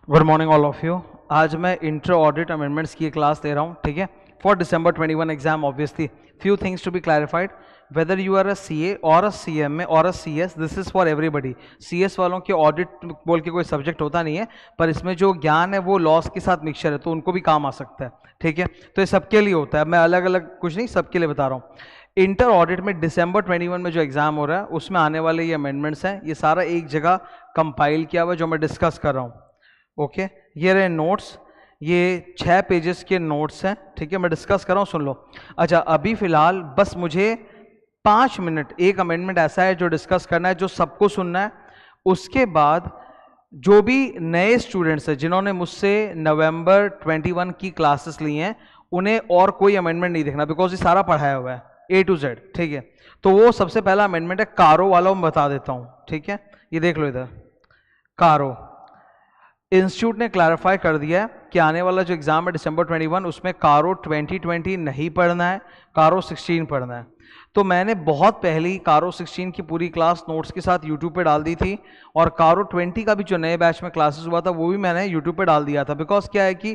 Good morning all of you. आज मैं inter audit amendments की क्लास दे रहा हूँ, ठीक है, for December 21 exam. Obviously few things to be clarified, whether you are a CA और अ CMA और a CS, this is for everybody. CS वालों के ऑडिट बोल के कोई सब्जेक्ट होता नहीं है, पर इसमें जो ज्ञान है वो लॉस के साथ मिक्सचर है, तो उनको भी काम आ सकता है, ठीक है। तो ये सबके लिए होता है, मैं अलग अलग कुछ नहीं, सबके लिए बता रहा हूँ। इंटर ऑडिट में December 21 में जो एग्जाम हो रहा है उसमें आने वाले ये अमेंडमेंट्स हैं, ये सारा एक जगह कंपाइल किया हुआ है जो मैं डिस्कस कर रहा हूँ। ओके ये रहे नोट्स, ये 6 पेजेस के नोट्स हैं, ठीक है, मैं डिस्कस कर रहा हूँ, सुन लो। अच्छा, अभी फिलहाल बस मुझे 5 मिनट, एक अमेंडमेंट ऐसा है जो डिस्कस करना है, जो सबको सुनना है। उसके बाद जो भी नए स्टूडेंट्स हैं जिन्होंने मुझसे नवंबर 21 की क्लासेस ली हैं, उन्हें और कोई अमेंडमेंट नहीं देखना, बिकॉज ये सारा पढ़ाया हुआ है A to Z, ठीक है। तो वो सबसे पहला अमेंडमेंट है कारो वाला, मैं बता देता हूँ, ठीक है। ये देख लो इधर, कारो इंस्टीट्यूट ने क्लैरिफाई कर दिया है कि आने वाला जो एग्जाम है December 21, उसमें कारो 2020 नहीं पढ़ना है, कारो 16 पढ़ना है। तो मैंने बहुत पहले ही कारो 16 की पूरी क्लास नोट्स के साथ यूट्यूब पे डाल दी थी, और कारो 20 का भी जो नए बैच में क्लासेस हुआ था वो भी मैंने यूट्यूब पे डाल दिया था। बिकॉज क्या है कि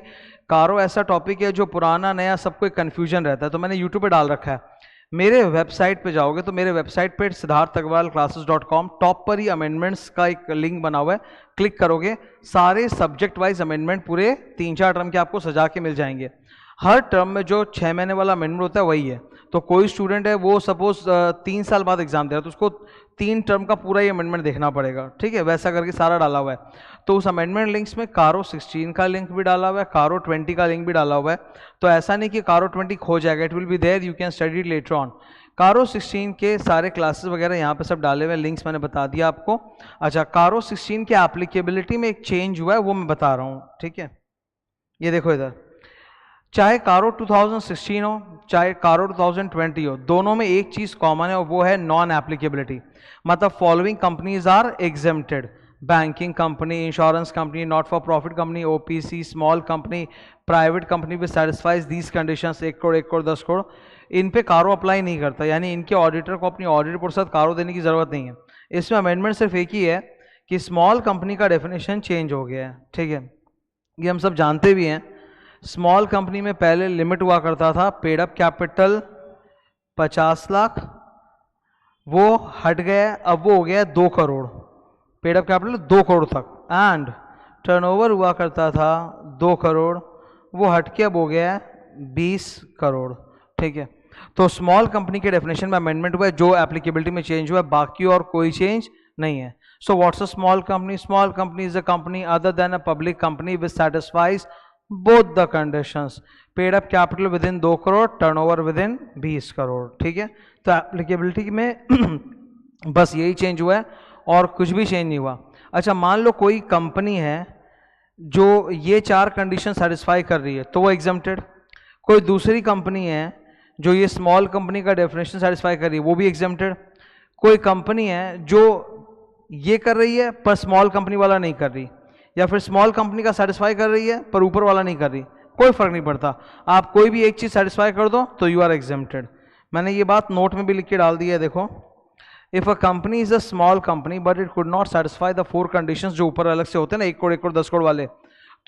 कारो ऐसा टॉपिक है जो पुराना नया सबको एक कन्फ्यूजन रहता है, तो मैंने यूट्यूब पे डाल रखा है। मेरे वेबसाइट पे जाओगे तो मेरे वेबसाइट पे siddharthagrawalclasses.com टॉप पर ही अमेंडमेंट्स का एक लिंक बना हुआ है, क्लिक करोगे सारे सब्जेक्ट वाइज अमेंडमेंट पूरे 3-4 टर्म के आपको सजा के मिल जाएंगे। हर टर्म में जो 6 महीने वाला अमेंडमेंट होता है वही है। तो कोई स्टूडेंट है वो सपोज 3 साल बाद एग्जाम दे रहा है, तो उसको 3 टर्म का पूरा ही अमेंडमेंट देखना पड़ेगा, ठीक है, वैसा करके सारा डाला हुआ है। तो उस अमेंडमेंट लिंक्स में कारो 16 का लिंक भी डाला हुआ है, कारो 20 का लिंक भी डाला हुआ है। तो ऐसा नहीं कि कारो 20 खो जाएगा, it will be there, you can study it later on. CARO 16 के सारे क्लासेस वगैरह यहाँ पे सब डाले हुए लिंक्स मैंने बता दिया आपको। अच्छा, कारो 16 के एप्लीकेबिलिटी में एक चेंज हुआ है, वो मैं बता रहा हूँ, ठीक है। ये देखो इधर, चाहे कारो 2016 हो चाहे कारो 2020 हो, दोनों में एक चीज कॉमन है और वो है नॉन एप्लीकेबिलिटी। मतलब following companies are exempted: banking company, insurance company, not for profit company, OPC, small company, private company which satisfies these conditions, 1 crore 1 crore 10 crore, इन पे कारो अप्लाई नहीं करता, यानी इनके ऑडिटर को अपनी ऑडिट रिपोर्ट साथ कारो देने की जरूरत नहीं है। इसमें अमेंडमेंट सिर्फ एक ही है कि स्मॉल कंपनी का डेफिनेशन चेंज हो गया है, ठीक है, ये हम सब जानते भी हैं। स्मॉल कंपनी में पहले लिमिट हुआ करता था पेड अप कैपिटल 50 लाख, वो हट गया, अब वो हो गया 2 crore, paid up capital 2 crore तक। एंड टर्नओवर हुआ करता था 2 करोड़, वो हट के अब हो गया 20 करोड़, ठीक है। तो स्मॉल कंपनी के डेफिनेशन में अमेंडमेंट हुआ है, जो एप्लीकेबिलिटी में चेंज हुआ है, बाकी और कोई चेंज नहीं है। So what's a small company? Small company is a company other than a public company which satisfies both the conditions: paid up capital within 2 crore, turnover within 20 crore, ठीक है। तो एप्लीकेबिलिटी में बस यही चेंज हुआ है और कुछ भी चेंज नहीं हुआ। अच्छा, मान लो कोई कंपनी है जो ये 4 कंडीशन सेटिस्फाई कर रही है, तो वो एग्जम्प्टेड। कोई दूसरी कंपनी है जो ये स्मॉल कंपनी का डेफिनेशन सेटिस्फाई कर रही है, वो भी एग्जम्प्टेड। कोई कंपनी है जो ये कर रही है पर स्मॉल कंपनी वाला नहीं कर रही, या फिर स्मॉल कंपनी का सेटिस्फाई कर रही है पर ऊपर वाला नहीं कर रही, कोई फर्क नहीं पड़ता, आप कोई भी एक चीज सेटिस्फाई कर दो तो यू आर एग्जेम्प्टेड। मैंने ये बात नोट में भी लिख के डाल दी है, देखो। If a company is a small company but it could not satisfy the 4 conditions जो ऊपर अलग से होते हैं ना, 1 करोड़ 1 करोड़ 10 करोड़ वाले,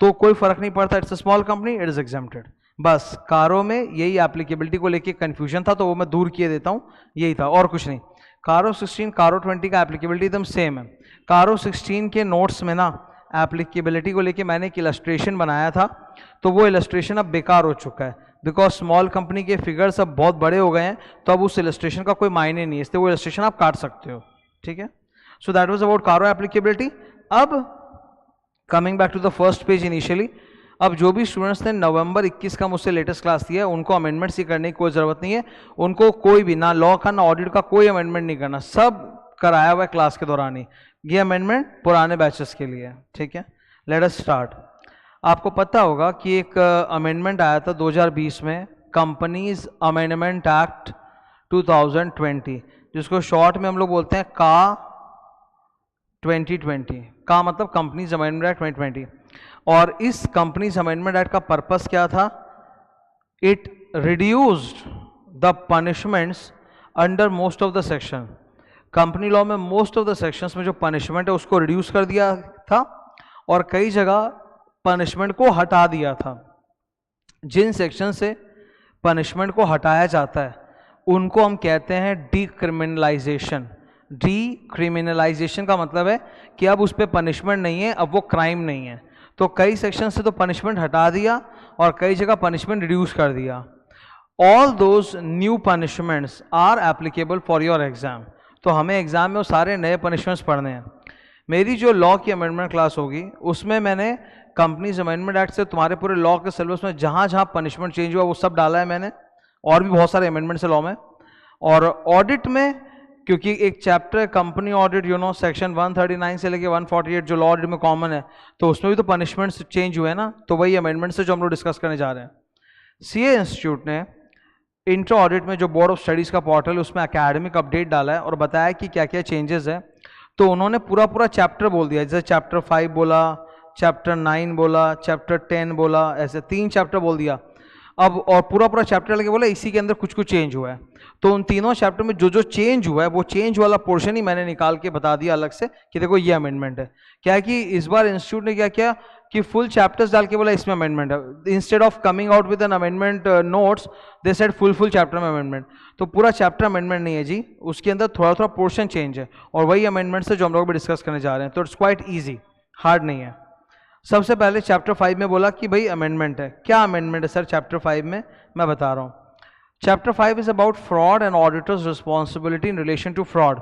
तो कोई फर्क नहीं पड़ता, it's a small company, it is exempted. बस कारो में यही एप्लीकेबिलिटी को लेके कंफ्यूजन था, तो वो मैं दूर किए देता हूं, यही था और कुछ नहीं। कारो 16 कारो 20 का एप्लीकेबिलिटी एकदम सेम है। कारो 16 के नोट्स में ना एप्लीकेबिलिटी को लेके मैंने एक इलस्ट्रेशन बनाया था, तो वो इलस्ट्रेशन अब बेकार हो चुका है, बिकॉज स्मॉल कंपनी के फिगर्स अब बहुत बड़े हो गए हैं, तो अब उस इलस्ट्रेशन का कोई मायने नहीं है, इसलिए वो इलस्ट्रेशन आप काट सकते हो, ठीक है। So that was about CARO applicability. अब coming back to the first page initially, अब जो भी स्टूडेंट्स ने नवंबर 21 का मुझसे लेटेस्ट क्लास दिया है, उनको अमेंडमेंट्स ही करने की कोई ज़रूरत नहीं है। उनको कोई भी, ना लॉ का ना ऑडिट का, कोई अमेंडमेंट नहीं करना, सब कराया हुआ है क्लास के दौरान ही। ये अमेंडमेंट पुराने बैचेस के लिए, ठीक है। Let us start. आपको पता होगा कि एक अमेंडमेंट आया था 2020 में, कंपनीज अमेंडमेंट एक्ट 2020, जिसको शॉर्ट में हम लोग बोलते हैं का 2020। का मतलब कंपनीज अमेंडमेंट एक्ट 2020। और इस कंपनीज अमेंडमेंट एक्ट का पर्पस क्या था? It reduced the punishments under most of the section. Company law में मोस्ट ऑफ द सेक्शंस में जो पनिशमेंट है उसको रिड्यूस कर दिया था, और कई जगह पनिशमेंट को हटा दिया था। जिन सेक्शन से पनिशमेंट को हटाया जाता है उनको हम कहते हैं डीक्रिमिनलाइजेशन। डीक्रिमिनलाइजेशन का मतलब है कि अब उस पर पनिशमेंट नहीं है, अब वो क्राइम नहीं है। तो कई सेक्शन से तो पनिशमेंट हटा दिया और कई जगह पनिशमेंट रिड्यूस कर दिया। All those new punishments are applicable for your exam. तो हमें एग्जाम में वो सारे नए पनिशमेंट्स पढ़ने हैं। मेरी जो लॉ की अमेंडमेंट क्लास होगी उसमें मैंने कंपनीज अमेंडमेंट एक्ट से तुम्हारे पूरे लॉ के सिलेबस में जहाँ जहाँ पनिशमेंट चेंज हुआ वो सब डाला है मैंने, और भी बहुत सारे अमेंडमेंट्स है लॉ में। और ऑडिट में क्योंकि एक chapter company audit, you know, section 139 से लेके 148 जो लॉ ऑडिट में कॉमन है, तो उसमें भी तो पनिशमेंट्स चेंज हुए ना, तो वही अमेंडमेंट्स है जो हम लोग डिस्कस करने जा रहे हैं। सीए इंस्टीट्यूट ने इंटर ऑडिट में जो बोर्ड ऑफ स्टडीज़ का पोर्टल है उसमें एकेडमिक अपडेट डाला है और बताया कि क्या क्या चेंजेस है। तो उन्होंने पूरा चैप्टर बोल दिया, जैसे चैप्टर 5 बोला, चैप्टर 9 बोला, चैप्टर 10 बोला, ऐसे 3 चैप्टर बोल दिया। अब और पूरा चैप्टर लगे बोला इसी के अंदर कुछ कुछ चेंज हुआ है। तो उन तीनों चैप्टर में जो जो चेंज हुआ है वो चेंज वाला पोर्शन ही मैंने निकाल के बता दिया अलग से कि देखो ये अमेंडमेंट है। क्या है कि इस बार इंस्टीट्यूट ने क्या किया कि फुल चैप्टर्स डाल के बोला इसमें अमेंडमेंट है। Instead of coming out with an amendment notes they said full chapter में अमेंडमेंट। तो पूरा चैप्टर अमेंडमेंट नहीं है जी, उसके अंदर थोड़ा पोर्शन चेंज है और वही अमेंडमेंट्स है जो हम लोग भी डिस्कस करने जा रहे हैं। तो इट्स क्वाइट ईजी, हार्ड नहीं है। सबसे पहले चैप्टर 5 में बोला कि भाई अमेंडमेंट है। क्या अमेंडमेंट है सर चैप्टर 5 में, मैं बता रहा हूँ। Chapter 5 is about fraud and auditors responsibility in relation to fraud.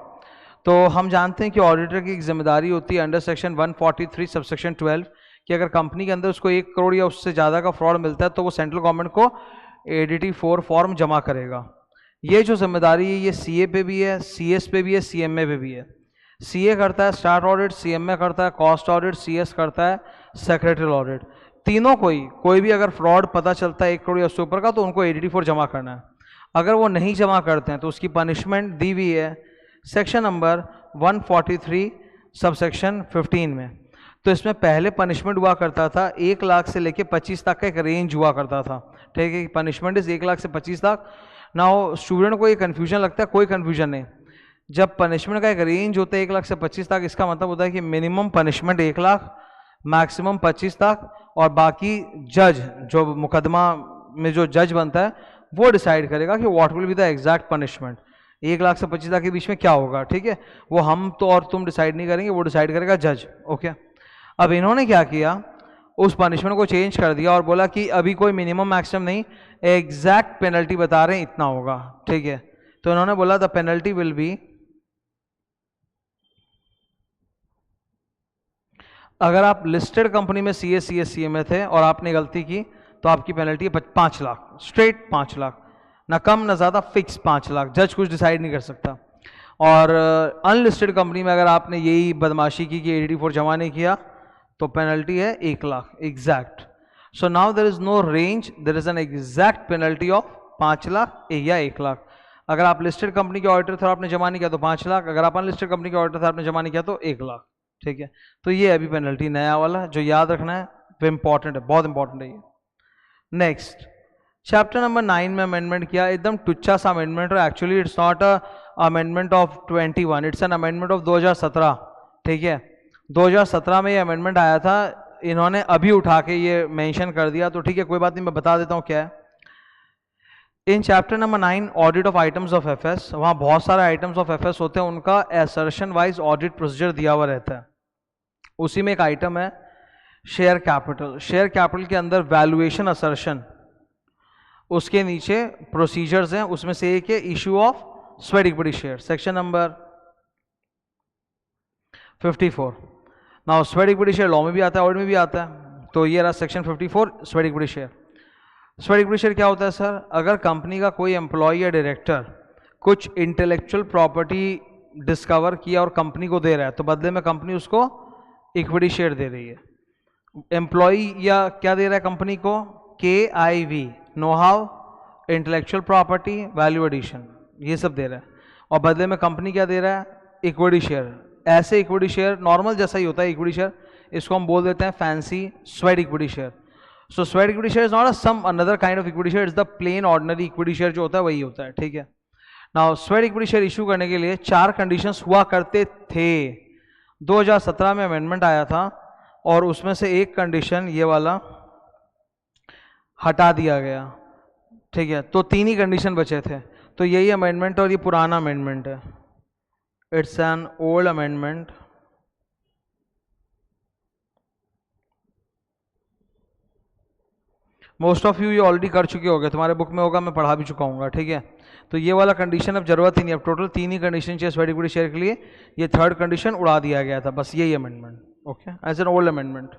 तो हम जानते हैं कि ऑडिटर की एक जिम्मेदारी होती है अंडर सेक्शन 143 सबसेक्शन 12 कि अगर कंपनी के अंदर उसको 1 करोड़ या उससे ज़्यादा का फ्रॉड मिलता है तो वो सेंट्रल गवर्नमेंट को ADT 4 फॉर्म जमा करेगा। ये जो जिम्मेदारी है ये CA पे भी है, CS पे भी है, CMA पे भी है। CA करता है स्टार्ट ऑडिट, CMA करता है कॉस्ट ऑडिट, CS करता है सेक्रेटरियल ऑडिट। तीनों कोई भी अगर फ्रॉड पता चलता है 1 करोड़ या उससे ऊपर का तो उनको ADT 4 जमा करना है। अगर वो नहीं जमा करते हैं तो उसकी पनिशमेंट दी हुई है सेक्शन नंबर 143 सबसेक्शन 15 में। तो इसमें पहले पनिशमेंट हुआ करता था 1 लाख से लेके 25 लाख का एक रेंज हुआ करता था। ठीक है, पनिशमेंट इज 1 लाख से 25 लाख। नाउ स्टूडेंट को ये कन्फ्यूजन लगता है, कोई कन्फ्यूजन नहीं। जब पनिशमेंट का एक रेंज होता है 1 लाख से 25 लाख, इसका मतलब होता है कि minimum punishment 1 lakh, maximum 25 lakh, और बाकी जज जो मुकदमा में जो जज बनता है वो डिसाइड करेगा कि what will be the exact punishment. 1 lakh से 25 लाख के बीच में क्या होगा, ठीक है, वो हम तो और तुम डिसाइड नहीं करेंगे, वो डिसाइड करेगा जज। ओके, अब इन्होंने क्या किया, उस पनिशमेंट को चेंज कर दिया और बोला कि अभी कोई मिनिमम मैक्सिमम नहीं, एग्जैक्ट पेनल्टी बता रहे हैं इतना होगा। ठीक है, तो इन्होंने बोला द पेनल्टी विल बी, अगर आप लिस्टेड कंपनी में CA CS CMA थे और आपने गलती की तो आपकी पेनल्टी है 5 लाख, स्ट्रेट 5 लाख, ना कम ना ज़्यादा, फिक्स 5 लाख, जज कुछ डिसाइड नहीं कर सकता। और अनलिस्टेड कंपनी में अगर आपने यही बदमाशी की कि ADT 4 जमा नहीं किया तो पेनल्टी है 1 lakh exact. So now there is no range, there is an exact penalty of 5 lakh या 1 लाख। अगर आप लिस्टेड कंपनी के ऑडिटर थे और आपने जमा नहीं किया तो 5 लाख, अगर आप अनलिस्टेड कंपनी के ऑडिटर थे आपने जमा नहीं किया तो 1 लाख। ठीक है, तो ये अभी पेनल्टी नया वाला जो याद रखना है, वो इंपॉर्टेंट है, बहुत इंपॉर्टेंट है ये। नेक्स्ट, चैप्टर नंबर 9 में अमेंडमेंट किया, एकदम टुच्चा सा अमेंडमेंट है। Actually it's not a amendment of 21, it's an amendment of 2017। ठीक है, 2017 में ये अमेंडमेंट आया था, इन्होंने अभी उठा के ये मेंशन कर दिया, तो ठीक है कोई बात नहीं, मैं बता देता हूँ क्या है। In chapter number 9 audit of items of FS, वहाँ बहुत सारे आइटम्स ऑफ FS होते हैं, उनका असर्शन वाइज ऑडिट प्रोसीजर दिया हुआ रहता है। उसी में एक आइटम है शेयर कैपिटल। शेयर कैपिटल के अंदर वैल्यूएशन असर्शन, उसके नीचे प्रोसीजर्स हैं, उसमें से एक है issue of sweat equity share, section number 54। Now sweat equity share law में भी आता है, ऑडिट में भी आता है, तो ये रहा section 54 sweat equity share. Sweat equity share क्या होता है सर, अगर कंपनी का कोई एम्प्लॉय या डायरेक्टर कुछ इंटेलेक्चुअल प्रॉपर्टी डिस्कवर किया और कंपनी को दे रहा है तो बदले में कंपनी उसको इक्विटी शेयर दे रही है। एम्प्लॉय या क्या दे रहा है कंपनी को, KIV, know how, intellectual property, value addition, ये सब दे रहा है, और बदले में कंपनी क्या दे रहा है, इक्विटी शेयर। ऐसे इक्विटी शेयर नॉर्मल जैसा ही होता है इक्विटी शेयर, इसको हम बोल देते हैं fancy sweat equity share. So sweat equity share is not some another kind of equity share, is the plain ordinary equity share जो होता है वही होता है। ठीक है, now sweat equity share issue करने के लिए 4 कंडीशंस हुआ करते थे। 2017 में अमेंडमेंट आया था और उसमें से एक कंडीशन ये वाला हटा दिया गया, ठीक है, तो 3 ही कंडीशन बचे थे, तो यही अमेंडमेंट और ये पुराना अमेंडमेंट है, it's an old amendment. Most of you ये ऑलरेडी कर चुके होगे, तुम्हारे बुक में होगा, मैं पढ़ा भी चुका हूँ, ठीक है। तो ये वाला कंडीशन अब जरूरत ही नहीं, अब टोटल 3 ही कंडीशन चाहिए स्टैटिक शेयर के लिए, ये थर्ड कंडीशन उड़ा दिया गया था, बस यही amendment, okay, as an old amendment.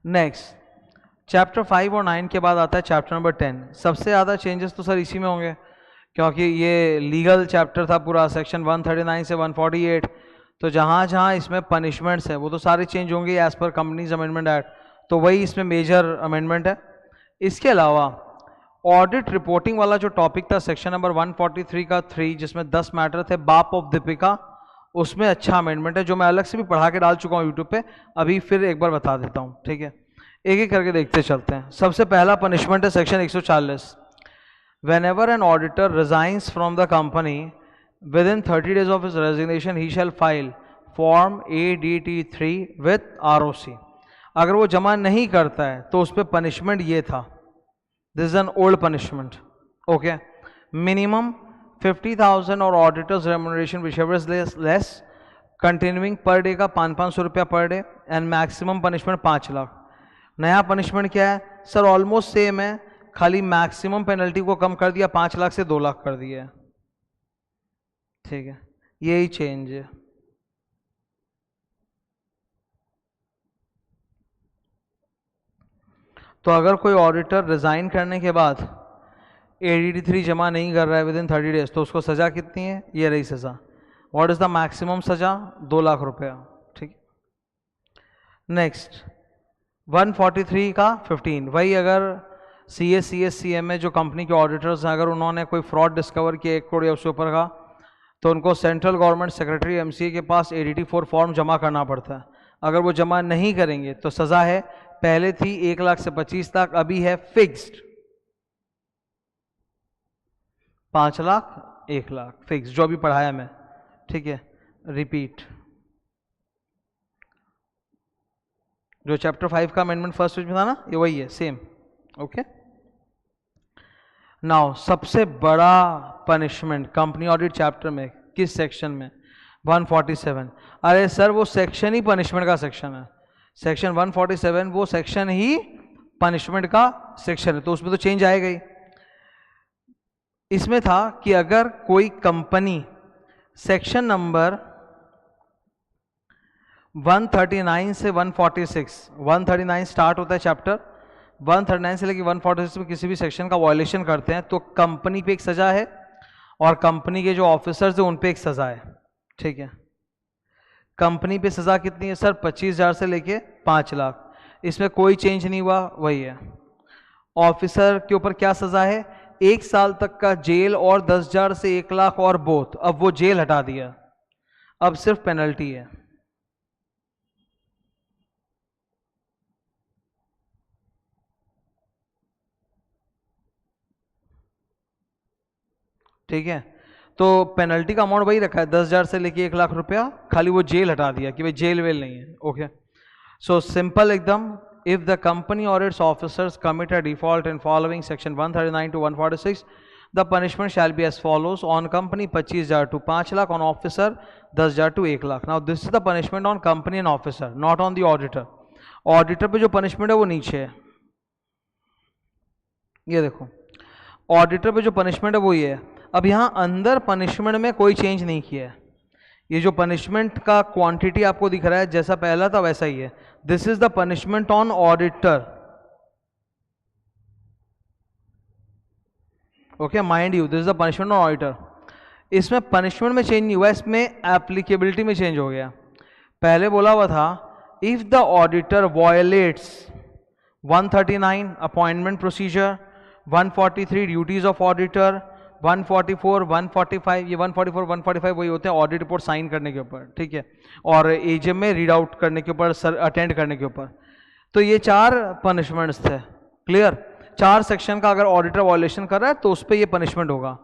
Next chapter 5 और 9 के बाद आता है चैप्टर नंबर 10। सबसे ज़्यादा चेंजेस तो सर इसी में होंगे, क्योंकि ये लीगल चैप्टर था पूरा, सेक्शन 139 से 148, तो जहाँ जहाँ इसमें पनिशमेंट्स है वो तो सारे चेंज होंगे as per companies amendment act, तो वही इसमें मेजर अमेंडमेंट है। इसके अलावा ऑडिट रिपोर्टिंग वाला जो टॉपिक था सेक्शन नंबर 143 का 3, जिसमें 10 मैटर थे, बाप ऑफ दीपिका, उसमें अच्छा अमेंडमेंट है जो मैं अलग से भी पढ़ा के डाल चुका हूँ यूट्यूब पे, अभी फिर एक बार बता देता हूँ, ठीक है। एक एक करके देखते चलते हैं। सबसे पहला पनिशमेंट है section 140, whenever an auditor resigns from the company within 30 days of his resignation he shall file form ADT3 with ROC। अगर वो जमा नहीं करता है तो उस पर पनिशमेंट ये था, this is an old punishment, okay. Minimum 50,000 और auditors remuneration whichever is less, continuing per day का 500 रुपया per day, and maximum punishment 5 lakh. नया पनिशमेंट क्या है सर? ऑलमोस्ट सेम है, खाली मैक्सिमम पेनल्टी को कम कर दिया, 5 लाख से 2 लाख कर दिया, ठीक है, यही चेंज है। तो अगर कोई ऑडिटर रिजाइन करने के बाद ADT3 जमा नहीं कर रहा है विद इन 30 डेज, तो उसको सजा कितनी है? ये रही सजा। व्हाट इज द मैक्सिमम सजा? 2 लाख रुपया, ठीक। नेक्स्ट 143 का 15, वही अगर CS, CMA जो कंपनी के ऑडिटर्स हैं, अगर उन्होंने कोई फ्रॉड डिस्कवर किया 1 करोड़ या उससे ऊपर का, तो उनको सेंट्रल गवर्नमेंट सेक्रेटरी MCA के पास ADT4 फॉर्म जमा करना पड़ता है। अगर वो जमा नहीं करेंगे तो सजा है, पहले थी 1 लाख से 25 लाख, अभी है फिक्स्ड 5 लाख 1 लाख फिक्स, जो अभी पढ़ाया मैं, ठीक है। रिपीट, जो चैप्टर 5 का अमेंडमेंट फर्स्ट पेज में था ना, ये वही है, सेम, ओके। नाउ सबसे बड़ा पनिशमेंट कंपनी ऑडिट चैप्टर में किस सेक्शन में? 147। अरे सर वो सेक्शन ही पनिशमेंट का सेक्शन है, सेक्शन 147 वो सेक्शन ही पनिशमेंट का सेक्शन है, तो उसमें तो चेंज आएगा ही। इसमें था कि अगर कोई कंपनी सेक्शन नंबर 139 से 146, 139 स्टार्ट होता है चैप्टर, 139 से लेकर 146 में किसी भी सेक्शन का वायलेशन करते हैं तो कंपनी पे एक सजा है और कंपनी के जो ऑफिसर्स हैं उन पे एक सजा है, ठीक है। कंपनी पे सजा कितनी है सर? 25,000 से लेके 5 लाख, इसमें कोई चेंज नहीं हुआ, वही है। ऑफिसर के ऊपर क्या सजा है? 1 साल तक का जेल और 10,000 से 1 लाख और बोथ। अब वो जेल हटा दिया, अब सिर्फ पेनल्टी है, ठीक है। तो पेनल्टी का अमाउंट वही रखा है 10,000 से लेके 1 लाख रुपया, खाली वो जेल हटा दिया कि भाई जेल वेल नहीं है, ओके। सो सिंपल एकदम, इफ द कंपनी और its officers commit a default in following section 139 to 146, the punishment shall be as follows, on company 25,000 to 5 lakh, on officer 10,000 to 1 lakh. Now this is the punishment on company and officer, not on the auditor. Auditor पे जो punishment है वो नीचे है, ये देखो, auditor पे जो पनिशमेंट है वो ये है। अब यहाँ अंदर पनिशमेंट में कोई चेंज नहीं किया है, ये जो पनिशमेंट का क्वांटिटी आपको दिख रहा है जैसा पहला था वैसा ही है। This is the punishment on auditor, okay, mind you, this is the punishment on auditor. इसमें पनिशमेंट में चेंज नहीं हुआ, इसमें एप्लीकेबिलिटी में चेंज हो गया। पहले बोला हुआ था if the auditor violates 139 appointment procedure, 143 duties of auditor, 144, 145, ये 144, 145 वही होते हैं ऑडिट रिपोर्ट साइन करने के ऊपर, ठीक है, और एजीएम में रीड आउट करने के ऊपर, सर अटेंड करने के ऊपर। तो ये 4 पनिशमेंट्स थे, क्लियर। 4 सेक्शन का अगर ऑडिटर वॉयलेशन कर रहा है तो उस पर ये पनिशमेंट होगा।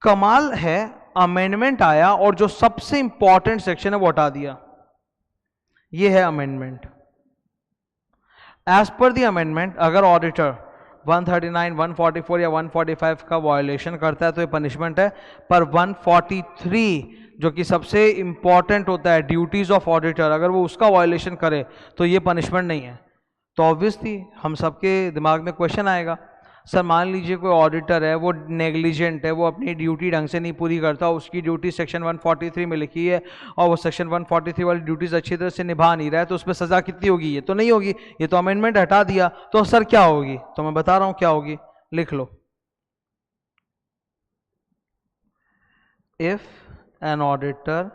कमाल है, अमेंडमेंट आया और जो सबसे इंपॉर्टेंट सेक्शन है वो हटा दिया। ये है amendment. As per the amendment अगर ऑडिटर 139, 144 या 145 का वायोलेशन करता है तो ये पनिशमेंट है, पर 143 जो कि सबसे इंपॉर्टेंट होता है ड्यूटीज ऑफ ऑडिटर, अगर वो उसका वायोलेशन करे तो ये पनिशमेंट नहीं है। तो ऑब्वियसली हम सबके दिमाग में क्वेश्चन आएगा, सर मान लीजिए कोई ऑडिटर है वो नेग्लिजेंट है, वो अपनी ड्यूटी ढंग से नहीं पूरी करता, उसकी ड्यूटी सेक्शन 143 में लिखी है और वो सेक्शन 143 वाली ड्यूटीज अच्छी तरह से निभा नहीं रहा है, तो उस पर सज़ा कितनी होगी? ये तो नहीं होगी, ये तो अमेंडमेंट हटा दिया, तो सर क्या होगी? तो मैं बता रहा हूँ क्या होगी, लिख लो। If an auditor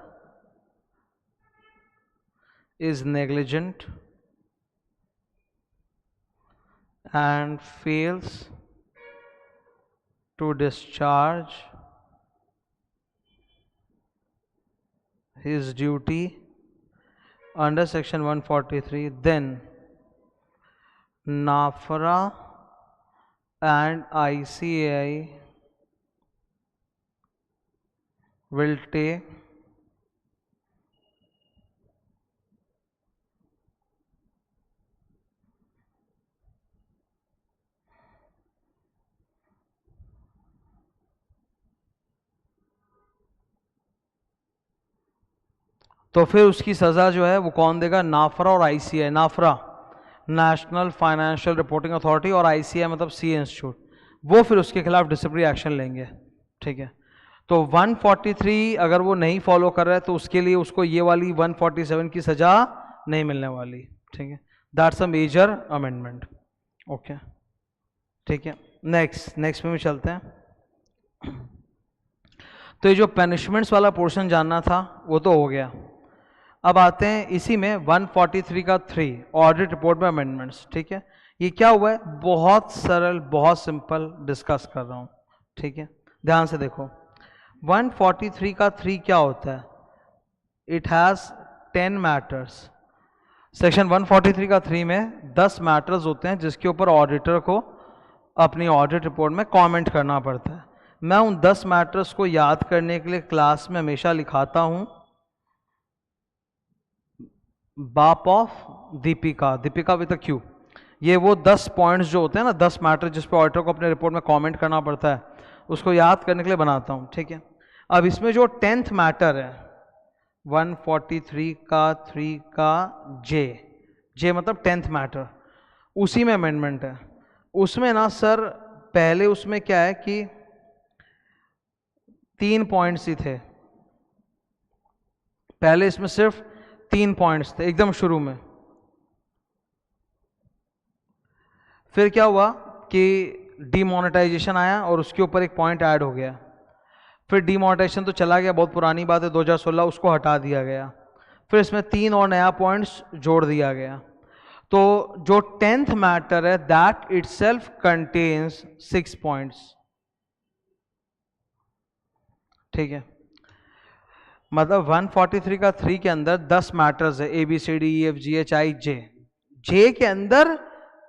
is negligent and fails to discharge his duty under section 143, then NAFRA and ICAI will take तो फिर उसकी सज़ा जो है वो कौन देगा? नाफरा और ICI. NFRA national financial reporting authority और आईसीआई मतलब सी इंस्टीट्यूट, वो फिर उसके खिलाफ डिसिप्लिनरी एक्शन लेंगे। ठीक है, तो 143 अगर वो नहीं फॉलो कर रहा है तो उसके लिए उसको ये वाली 147 की सज़ा नहीं मिलने वाली। ठीक है, that's a major amendment. Okay, ठीक है, नेक्स्ट में भी चलते हैं। तो ये जो पनिशमेंट्स वाला पोर्शन जानना था वो तो हो गया। अब आते हैं इसी में 143 का 3 ऑडिट रिपोर्ट में अमेंडमेंट्स। ठीक है, ये क्या हुआ है? बहुत सरल, बहुत सिंपल डिस्कस कर रहा हूँ। ठीक है, ध्यान से देखो, 143 का 3 क्या होता है? It has 10 matters. सेक्शन 143 का 3 में 10 मैटर्स होते हैं जिसके ऊपर ऑडिटर को अपनी ऑडिट रिपोर्ट में कमेंट करना पड़ता है। मैं उन 10 मैटर्स को याद करने के लिए क्लास में हमेशा लिखाता हूं बाप of Deepika, Deepika with a Q. ये वो 10 पॉइंट्स जो होते हैं ना, 10 मैटर जिस पे ऑडिटर को अपने रिपोर्ट में कमेंट करना पड़ता है, उसको याद करने के लिए बनाता हूं। ठीक है, अब इसमें जो 10th मैटर है 143 का 3 का जे मतलब 10th मैटर, उसी में अमेंडमेंट है। उसमें ना सर पहले उसमें क्या है कि 3 पॉइंट्स ही थे, पहले इसमें सिर्फ 3 पॉइंट्स थे एकदम शुरू में। फिर क्या हुआ कि डीमोनेटाइजेशन आया और उसके ऊपर एक पॉइंट ऐड हो गया। फिर डीमोनेटाइजेशन तो चला गया, बहुत पुरानी बात है, 2016, उसको हटा दिया गया। फिर इसमें 3 और नया पॉइंट्स जोड़ दिया गया। तो जो 10th मैटर है दैट इटसेल्फ कंटेन्स 6 पॉइंट्स। ठीक है, मतलब 143 का 3 के अंदर 10 मैटर्स है, ABCDEFGHI जे के अंदर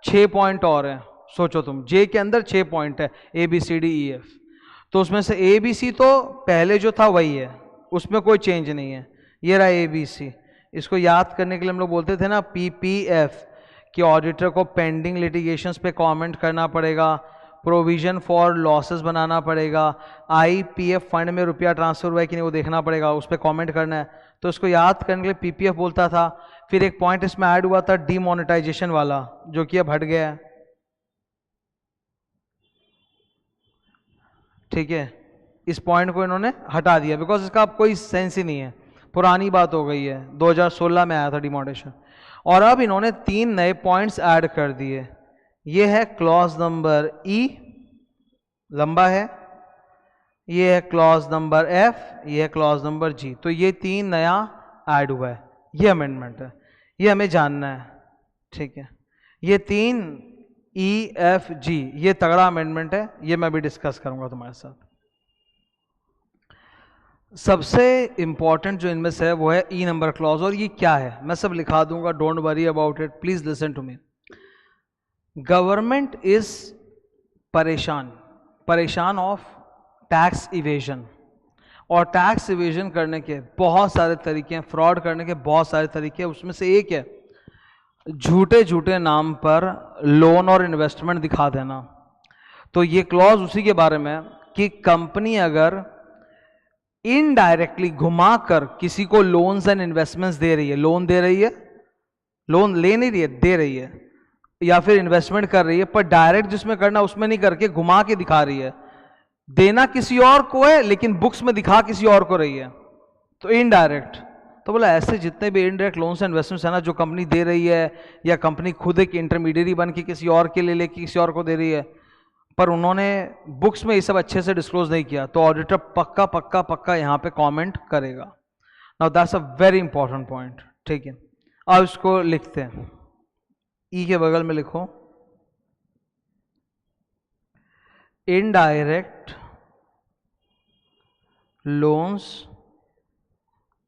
6 पॉइंट और हैं। सोचो तुम, जे के अंदर 6 पॉइंट है ABCDEF, तो उसमें से ABC तो पहले जो था वही है, उसमें कोई चेंज नहीं है। ये रहा ABC, इसको याद करने के लिए हम लोग बोलते थे ना PPF, कि ऑडिटर को पेंडिंग लिटिगेशंस पे कमेंट करना पड़ेगा, प्रोविजन फॉर लॉसेस बनाना पड़ेगा, IPF फंड में रुपया ट्रांसफर हुआ है कि नहीं वो देखना पड़ेगा, उस पर कमेंट करना है। तो इसको याद करने के लिए PPF बोलता था। फिर एक पॉइंट इसमें ऐड हुआ था डीमोनेटाइजेशन वाला, जो कि अब हट गया है। ठीक है, इस पॉइंट को इन्होंने हटा दिया बिकॉज इसका अब कोई सेंस ही नहीं है, पुरानी बात हो गई है, 2016 में आया था डिमोनेटाइजेशन। और अब इन्होंने 3 नए पॉइंट्स ऐड कर दिए। ये है क्लॉज नंबर E, लंबा है, ये है क्लॉज नंबर F, ये है क्लॉज नंबर G। तो ये 3 नया ऐड हुआ है, ये अमेंडमेंट है, ये हमें जानना है। ठीक है, ये 3 EFG ये तगड़ा अमेंडमेंट है, ये मैं भी डिस्कस करूंगा तुम्हारे साथ। सबसे इंपॉर्टेंट जो इनमें से है वो है E नंबर क्लॉज। और ये क्या है मैं सब लिखा दूंगा, don't worry about it, please listen to me. Government is परेशान ऑफ टैक्स इवेजन, और टैक्स इवेजन करने के बहुत सारे तरीके हैं, फ्रॉड करने के बहुत सारे तरीके हैं। उसमें से एक है झूठे झूठे नाम पर लोन और इन्वेस्टमेंट दिखा देना। तो ये क्लॉज उसी के बारे में है कि कंपनी अगर इनडायरेक्टली घुमाकर किसी को लोन्स एंड इन्वेस्टमेंट्स दे रही है, लोन दे रही है, लोन ले नहीं रही है, दे रही है, या फिर इन्वेस्टमेंट कर रही है, पर डायरेक्ट जिसमें करना उसमें नहीं करके घुमा के दिखा रही है, देना किसी और को है लेकिन बुक्स में दिखा किसी और को रही है, तो इनडायरेक्ट। तो बोला ऐसे जितने भी इनडायरेक्ट लोन्स एंड इन्वेस्टमेंट्स है ना, जो कंपनी दे रही है या कंपनी खुद एक इंटरमीडिएरी बन के किसी और के लिए लेके किसी और को दे रही है, पर उन्होंने बुक्स में ये सब अच्छे से डिस्क्लोज नहीं किया, तो ऑडिटर पक्का पक्का पक्का यहाँ पे कमेंट करेगा। Now that's a very important point, ठीक है। अब इसको लिखते हैं, ई के बगल में लिखो इनडायरेक्ट लोन्स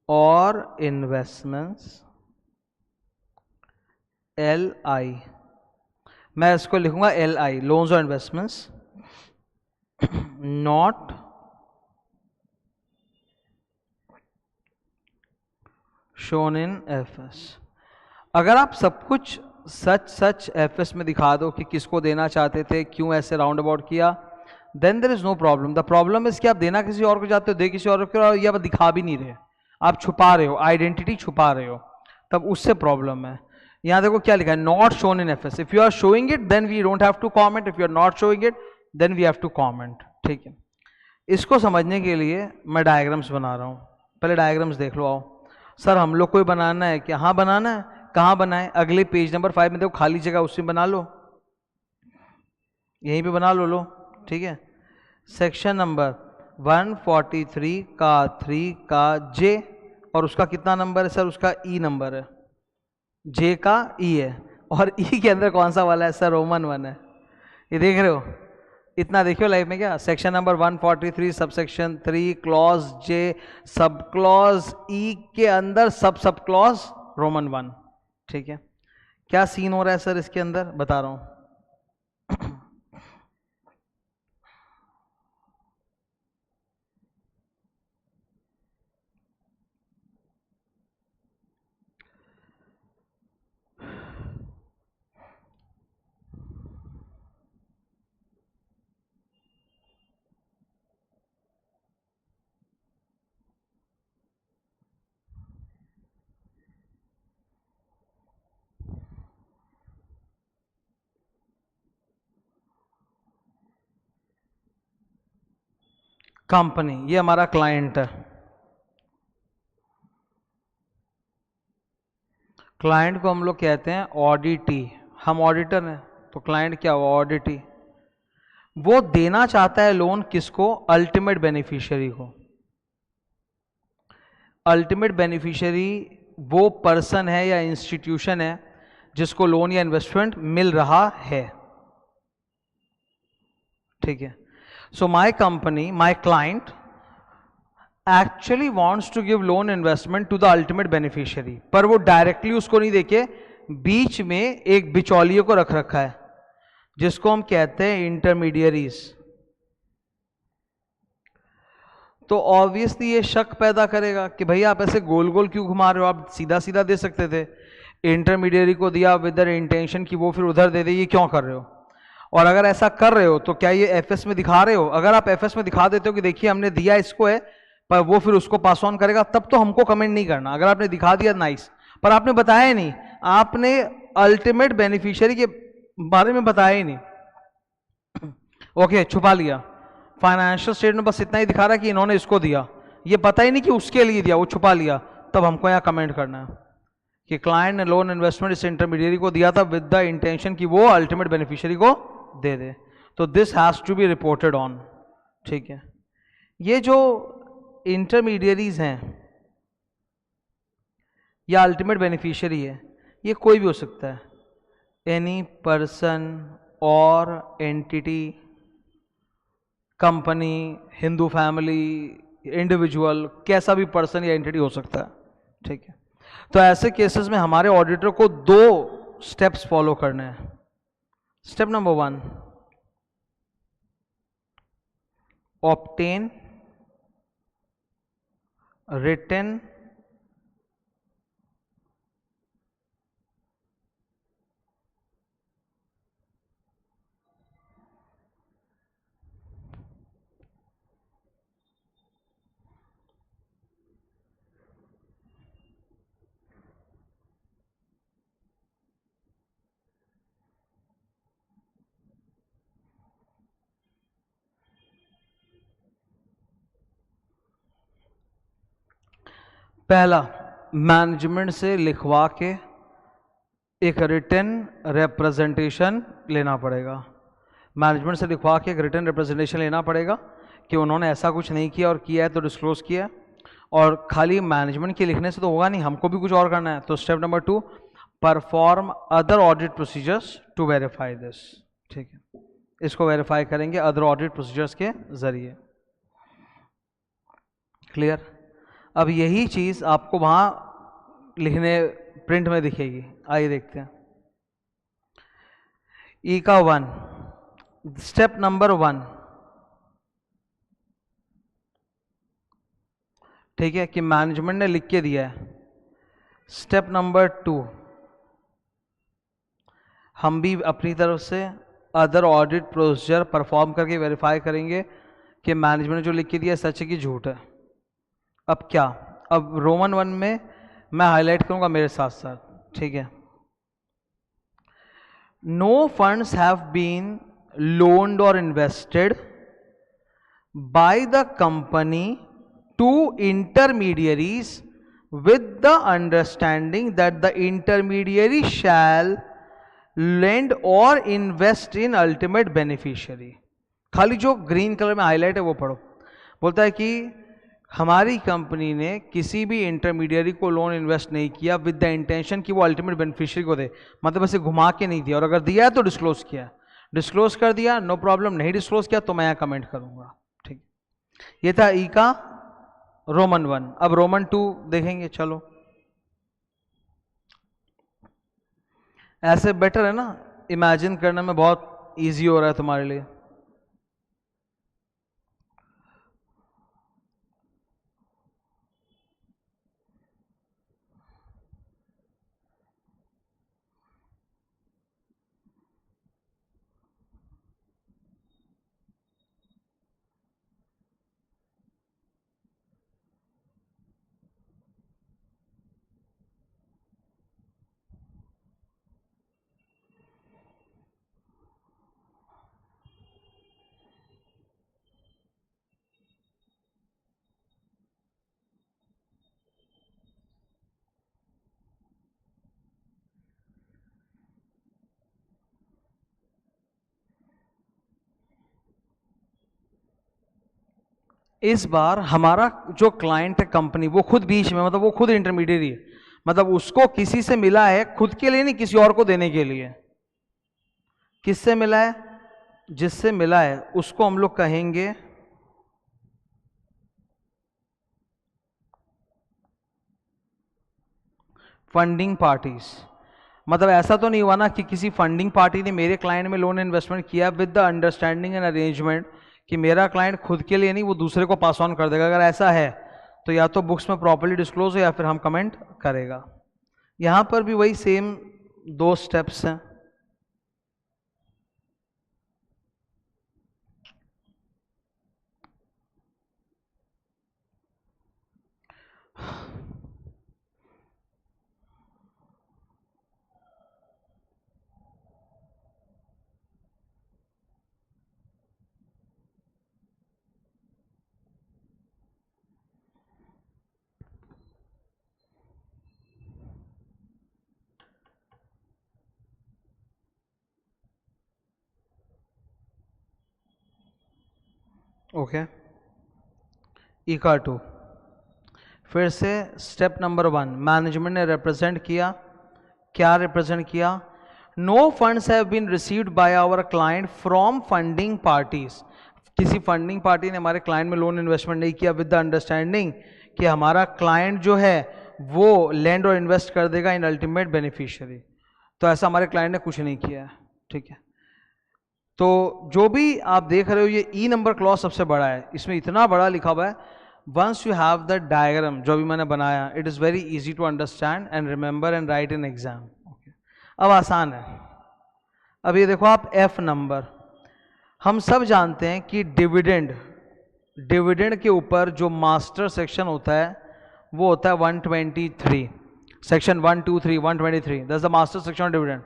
और इन्वेस्टमेंट्स, LI, मैं इसको लिखूंगा LI, लोन्स और investments not shown in FS। अगर आप सब कुछ सच सच FS में दिखा दो कि किसको देना चाहते थे, क्यों ऐसे राउंड अबाउट किया, then there is no problem. The problem is कि आप देना किसी और को चाहते हो, दे किसी और को, या आप दिखा भी नहीं रहे, आप छुपा रहे हो, आइडेंटिटी छुपा रहे हो, तब उससे प्रॉब्लम है। यहाँ देखो क्या लिखा है, not shown in FS। If you are showing it then we don't have to comment, if you are not showing it then we have to comment, ठीक है। इसको समझने के लिए मैं डायग्राम्स बना रहा हूँ, पहले डायग्राम्स देख लो। आओ सर हम लोग को ही बनाना है क्या? हाँ बनाना है, कहाँ बनाए? अगले पेज नंबर 5 में देखो खाली जगह, उसमें बना लो, यहीं पे बना लो, लो ठीक है। सेक्शन नंबर 143 का 3 का J, और उसका कितना नंबर है सर? उसका E नंबर है, J का E है, और E के अंदर कौन सा वाला है सर? रोमन 1 है। ये देख रहे हो, इतना देखियो लाइफ में क्या। Section number 143 subsection 3 clause J sub clause E के अंदर सब क्लॉज रोमन 1, ठीक है। क्या सीन हो रहा है सर इसके अंदर, बता रहा हूं। कंपनी, ये हमारा क्लाइंट है, क्लाइंट को हम लोग कहते हैं ऑडिटी, हम ऑडिटर हैं, तो क्लाइंट क्या हुआ? ऑडिटी। वो देना चाहता है लोन किसको? अल्टीमेट बेनिफिशियरी को। अल्टीमेट बेनिफिशियरी वो पर्सन है या इंस्टीट्यूशन है जिसको लोन या इन्वेस्टमेंट मिल रहा है, ठीक है। So my company, my client actually wants to give loan investment to the ultimate beneficiary, पर वो डायरेक्टली उसको नहीं देके बीच में एक बिचौलिए को रख रखा है जिसको हम कहते हैं इंटरमीडियरीज। तो ऑब्वियसली ये शक पैदा करेगा कि भाई आप ऐसे गोल गोल क्यों घुमा रहे हो, आप सीधा सीधा दे सकते थे। इंटरमीडियरी को दिया विद द इंटेंशन कि वो फिर उधर दे दे, ये क्यों कर रहे हो? और अगर ऐसा कर रहे हो तो क्या ये FS में दिखा रहे हो? अगर आप FS में दिखा देते हो कि देखिए हमने दिया इसको है, पर वो फिर उसको पास ऑन करेगा, तब तो हमको कमेंट नहीं करना। अगर आपने दिखा दिया नाइस, पर आपने बताया ही नहीं, आपने अल्टीमेट बेनिफिशियरी के बारे में बताया ही नहीं। ओके, छुपा लिया। फाइनेंशियल स्टेटमेंट बस इतना ही दिखा रहा है कि इन्होंने इसको दिया, ये पता ही नहीं कि उसके लिए दिया, वो छुपा लिया। तब हमको यहाँ कमेंट करना है कि क्लाइंट ने लोन इन्वेस्टमेंट इस इंटरमीडियरी को दिया था विद द इंटेंशन कि वो अल्टीमेट बेनिफिशियरी को दे दे। तो this has to be reported on, ठीक है। ये जो इंटरमीडियरीज हैं या अल्टीमेट बेनिफिशियरी है, ये कोई भी हो सकता है, एनी पर्सन और entity, company, Hindu family, individual, कैसा भी पर्सन या एंटिटी हो सकता है, ठीक है। तो ऐसे केसेस में हमारे ऑडिटर को 2 स्टेप्स फॉलो करने हैं। स्टेप नंबर 1, ऑब्टेन written पहला मैनेजमेंट से लिखवा के एक रिटन रिप्रेजेंटेशन लेना पड़ेगा। मैनेजमेंट से लिखवा के एक रिटन रिप्रेजेंटेशन लेना पड़ेगा कि उन्होंने ऐसा कुछ नहीं किया और किया है तो डिस्क्लोज किया। और खाली मैनेजमेंट के लिखने से तो होगा नहीं, हमको भी कुछ और करना है। तो step number 2, perform other audit procedures to verify this. ठीक है, इसको वेरीफाई करेंगे अदर ऑडिट प्रोसीजर्स के जरिए। क्लियर? अब यही चीज आपको वहां लिखने प्रिंट में दिखेगी। आइए देखते हैं। ई का 1, स्टेप नंबर 1, ठीक है, कि मैनेजमेंट ने लिख के दिया है। स्टेप नंबर 2, हम भी अपनी तरफ से अदर ऑडिट प्रोसीजर परफॉर्म करके वेरीफाई करेंगे कि मैनेजमेंट ने जो लिख के दिया सच है कि झूठ है। अब क्या, अब रोमन 1 में मैं हाईलाइट करूंगा मेरे साथ साथ। ठीक है, no funds have been loaned और invested by the company to intermediaries with the understanding that the intermediary shall lend or invest in ultimate beneficiary। खाली जो ग्रीन कलर में हाईलाइट है वो पढ़ो। बोलता है कि हमारी कंपनी ने किसी भी इंटरमीडियरी को लोन इन्वेस्ट नहीं किया विद द इंटेंशन कि वो अल्टीमेट बेनिफिशियरी को दे, मतलब ऐसे घुमा के नहीं दिया, और अगर दिया है तो डिस्क्लोज किया। डिस्क्लोज कर दिया, नो प्रॉब्लम। नहीं डिस्क्लोज किया तो मैं यहाँ कमेंट करूंगा। ठीक, ये था ई का रोमन 1। अब रोमन 2 देखेंगे। चलो, ऐसे बेटर है ना, इमेजिन करने में बहुत इजी हो रहा है तुम्हारे लिए। इस बार हमारा जो क्लाइंट है कंपनी, वो खुद बीच में, मतलब वो खुद इंटरमीडिएट है, मतलब उसको किसी से मिला है, खुद के लिए नहीं, किसी और को देने के लिए। किससे मिला है? जिससे मिला है उसको हम लोग कहेंगे फंडिंग पार्टीज। मतलब ऐसा तो नहीं हुआ ना कि किसी फंडिंग पार्टी ने मेरे क्लाइंट में लोन इन्वेस्टमेंट किया with the understanding and arrangement कि मेरा क्लाइंट खुद के लिए नहीं, वो दूसरे को पास ऑन कर देगा। अगर ऐसा है तो या तो बुक्स में प्रॉपर्ली डिस्क्लोज हो या फिर हम कमेंट करेगा। यहां पर भी वही सेम 2 स्टेप्स हैं। ओके, ई का 2, फिर से स्टेप नंबर 1, मैनेजमेंट ने रिप्रेजेंट किया। क्या रिप्रेजेंट किया? No funds have been received by our client from funding parties. किसी फंडिंग पार्टी ने हमारे क्लाइंट में लोन इन्वेस्टमेंट नहीं किया विद द अंडरस्टैंडिंग कि हमारा क्लाइंट जो है वो लैंड और इन्वेस्ट कर देगा इन अल्टीमेट बेनिफिशियरी। तो ऐसा हमारे क्लाइंट ने कुछ नहीं किया है। ठीक है, तो जो भी आप देख रहे हो ये ई नंबर क्लॉज सबसे बड़ा है, इसमें इतना बड़ा लिखा हुआ है once you have the diagram जो भी मैंने बनाया, it is very easy to understand and remember and write in exam. अब आसान है। अब ये देखो आप एफ नंबर, हम सब जानते हैं कि डिविडेंड, डिविडेंड के ऊपर जो मास्टर सेक्शन होता है वो होता है 123, section 123 123, that's the master section of dividend.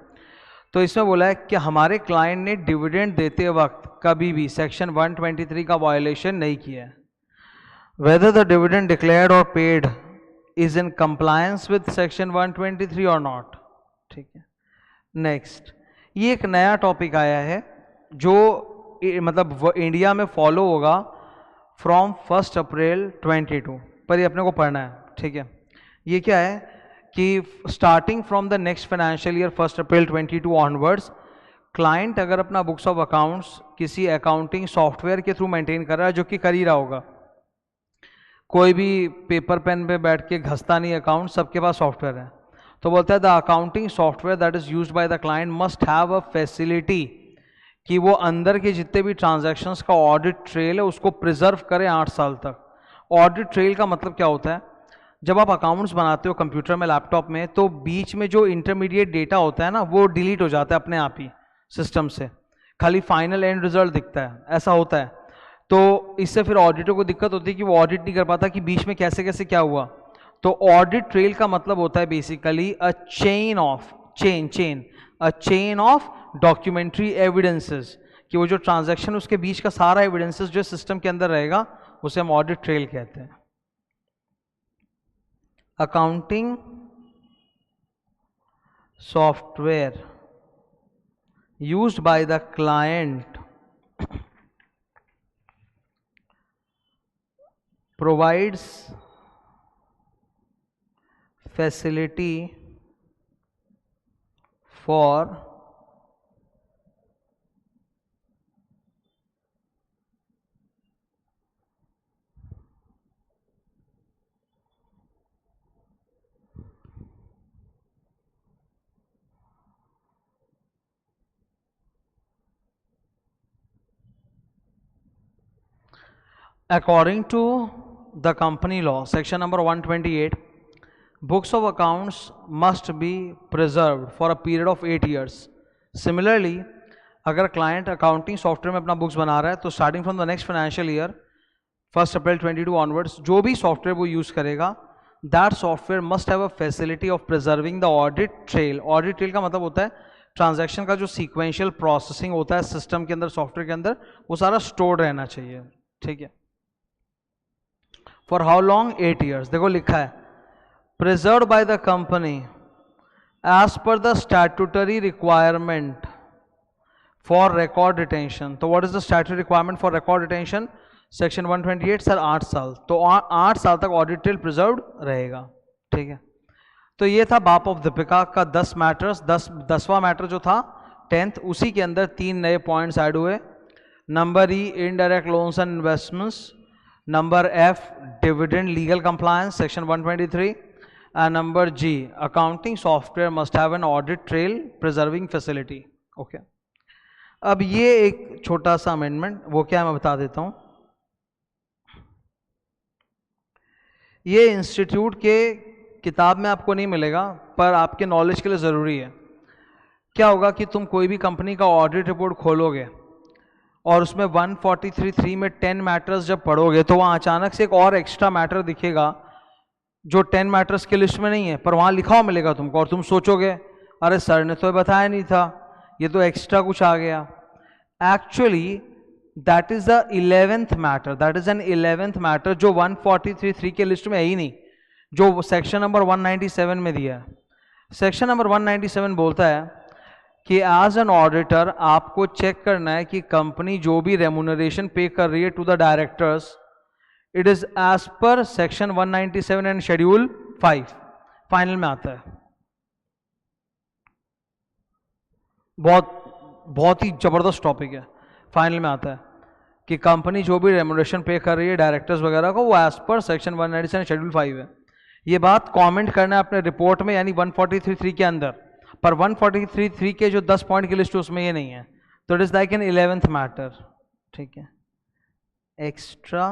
तो इसमें बोला है कि हमारे क्लाइंट ने डिविडेंड देते वक्त कभी भी सेक्शन 123 का वायोलेशन नहीं किया है। वेदर द डिविडेंड डिक्लेयर्ड और paid is in compliance with section 123 और नॉट। ठीक है, नेक्स्ट, ये एक नया टॉपिक आया है जो मतलब इंडिया में फॉलो होगा फ्रॉम 1 अप्रैल 22, पर ये अपने को पढ़ना है। ठीक है, ये क्या है कि starting from the next financial year 1 April 22 onwards, client अगर अपना बुक्स ऑफ अकाउंट्स किसी अकाउंटिंग सॉफ्टवेयर के थ्रू मेंटेन कर रहा है, जो कि कर ही रहा होगा, कोई भी पेपर पेन पे बैठ के घसता नहीं अकाउंट, सबके पास सॉफ्टवेयर है, तो बोलता है the accounting software that is used by the client must have a facility कि वो अंदर के जितने भी ट्रांजैक्शंस का ऑडिट ट्रेल है उसको प्रिजर्व करें 8 साल तक। ऑडिट ट्रेल का मतलब क्या होता है, जब आप अकाउंट्स बनाते हो कंप्यूटर में, लैपटॉप में, तो बीच में जो इंटरमीडिएट डेटा होता है ना, वो डिलीट हो जाता है अपने आप ही सिस्टम से, खाली फाइनल एंड रिजल्ट दिखता है, ऐसा होता है। तो इससे फिर ऑडिटर को दिक्कत होती है कि वो ऑडिट नहीं कर पाता कि बीच में कैसे कैसे क्या हुआ। तो ऑडिट ट्रेल का मतलब होता है basically a chain of chain of documentary evidences, कि वो जो ट्रांजैक्शन उसके बीच का सारा एविडेंसेस जो सिस्टम के अंदर रहेगा उसे हम ऑडिट ट्रेल कहते हैं। Accounting software used by the client provides facility for according to the company law section number 128, books of accounts must be preserved for a period of 8 years. Similarly, अगर client accounting software में अपना books बना रहा है तो starting from the next financial year 1 April 22 onwards जो भी software वो यूज करेगा, that software must have a facility of preserving the audit trail. Audit trail का मतलब होता है ट्रांजैक्शन का जो सीक्वेंशियल प्रोसेसिंग होता है सिस्टम के अंदर, सॉफ्टवेयर के अंदर, वो सारा स्टोर्ड रहना चाहिए। ठीक है, फॉर हाउ लॉन्ग, 8 years। देखो लिखा है preserved by the company as per the statutory requirement for record retention. तो what is the statutory requirement for record retention? Section 128 sir 8 साल, तो 8 साल तक ऑडिट ट्रेल प्रिजर्व्ड रहेगा। ठीक है, तो ये था बाप ऑफ दीपिका का 10 मैटर्स। 10वां मैटर जो था 10th, उसी के अंदर 3 नए पॉइंट्स ऐड हुए। Number E indirect loans and investments, number F dividend legal compliance section 123, and number G accounting software must have an audit trail preserving facility. Okay, अब ये एक छोटा सा अमेंडमेंट, वो क्या है मैं बता देता हूं। ये इंस्टीट्यूट के किताब में आपको नहीं मिलेगा, पर आपके नॉलेज के लिए ज़रूरी है। क्या होगा कि तुम कोई भी कंपनी का ऑडिट रिपोर्ट खोलोगे और उसमें 143(3) में 10 मैटर्स जब पढ़ोगे तो वहाँ अचानक से एक और एक्स्ट्रा मैटर दिखेगा जो 10 मैटर्स की लिस्ट में नहीं है, पर वहाँ लिखा हुआ मिलेगा तुमको, और तुम सोचोगे अरे सर ने तो बताया नहीं था, ये तो एक्स्ट्रा कुछ आ गया। Actually that is the 11th matter, that is an 11th matter जो 143(3) के लिस्ट में है ही नहीं, जो सेक्शन नंबर 197 में दिया है। सेक्शन नंबर 197 बोलता है कि एज एन ऑडिटर आपको चेक करना है कि कंपनी जो भी रेम्यूनरेशन पे कर रही है to the directors, it is as per section 197 and schedule 5। Final में आता है, बहुत ही जबरदस्त टॉपिक है। फाइनल में आता है कि कंपनी जो भी रेम्यूनरेशन पे कर रही है डायरेक्टर्स वगैरह को, वो एज पर सेक्शन 197 शेड्यूल 5 है। ये बात कमेंट करना है अपने रिपोर्ट में, यानी 143(3) के अंदर, पर 143(3) के जो 10 पॉइंट की लिस्ट उसमें ये नहीं है, तो it is like an 11th matter. ठीक है, एक्स्ट्रा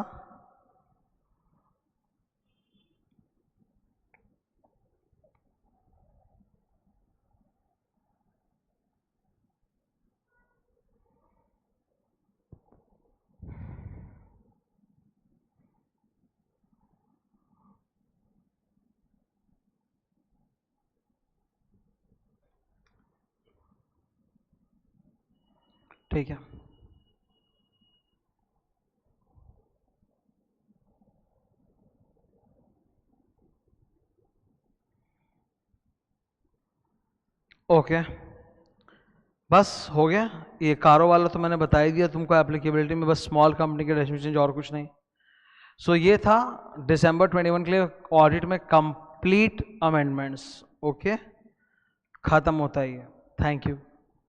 ठीक है। ओके बस हो गया। ये कारो वाला तो मैंने बता ही दिया तुमको एप्लीकेबिलिटी में, बस स्मॉल कंपनी के डेफिनेशन और कुछ नहीं। सो ये था दिसंबर 21 के लिए ऑडिट में कंप्लीट अमेंडमेंट्स। ओके खत्म होता है ये। Thank you.